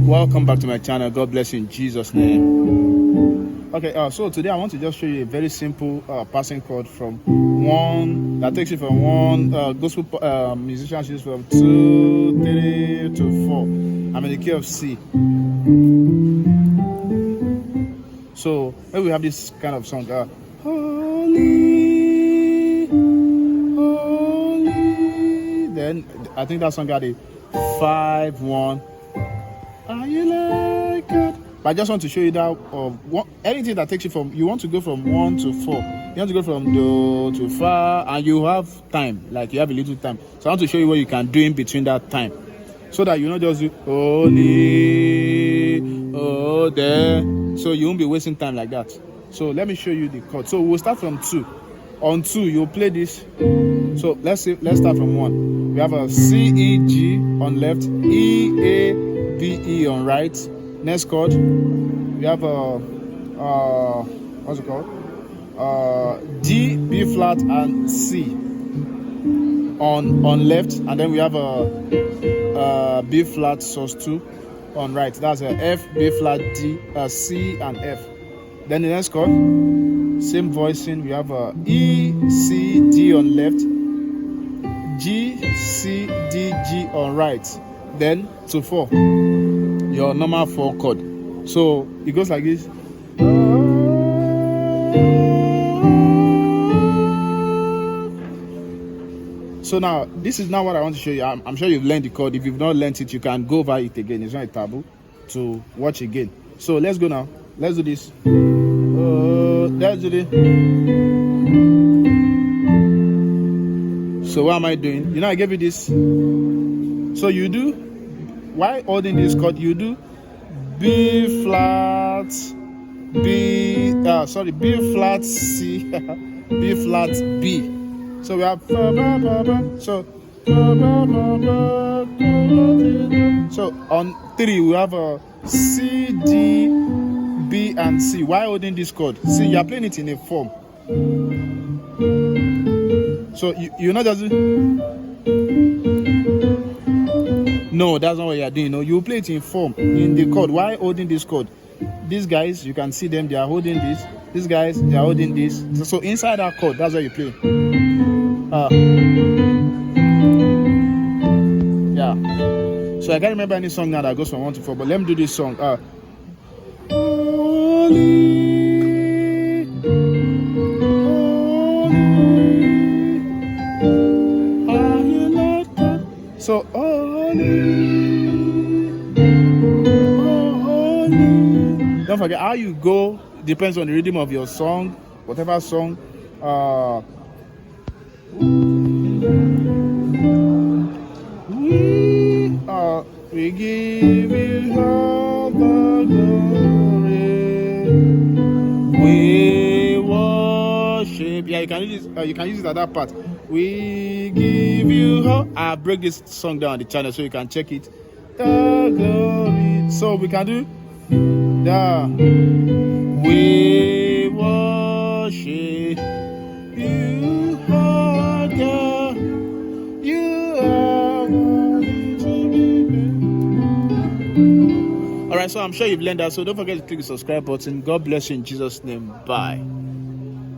Welcome back to my channel. God bless you in Jesus' name. Okay, so today I want to just show you a very simple passing chord from one that takes you from one gospel musicians use from 2, 3 to 4. I'm in the key of C. So maybe we have this kind of song. Holy, holy. Then I think that song got a 5-1. Are you like God? But I just want to show you that anything that takes you from, you want to go from 1 to 4. You want to go from do to fa, and you have time, like you have a little time. So I want to show you what you can do in between that time, so that you not just do holy, oh there. So you won't be wasting time like that. So let me show you the chord. So we'll start from 2. On 2, you'll play this. So let's start from 1. We have a C, E, G on left, E, A, B, E on right. Next chord, we have a what's it called? D, B flat, and C on left, and then we have a B flat sus2 on right. That's a F, B flat, D, C, and F. Then the next chord, same voicing. We have a E, C, D on left, G, C, D, G on right. Then to 4, your normal 4 chord. So it goes like this. So now this is not what I want to show you. I'm sure you've learned the chord. If you've not learned it, you can go over it again. It's not a taboo to watch again. So let's go now. Let's do this. Let's do this. So what am I doing? You know, I gave you this. So you do, while holding this chord, you do B flat, B flat C, B flat B. So we have so on 3 we have a C, D, B, and C. While holding this chord, see, you are playing it in a form. So you're not just. No, that's not what you are doing. No, you play it in form in the chord while holding this chord. These guys, you can see them, they are holding this. These guys, they are holding this. So inside that chord, that's what you play. Yeah. So I can't remember any song now that goes from 1 to 4, but let me do this song. Holy, holy, are you not God? So don't forget how you go depends on the rhythm of your song, whatever song. We give you all the glory. We worship. Yeah, you can use this, you can use it at that part. We give you all. I break this song down on the channel so you can check it. The glory. So we can do the. We worship you, oh God. You are worthy to be praised. All right, so I'm sure you've learned that. So don't forget to click the subscribe button. God bless you in Jesus' name. Bye.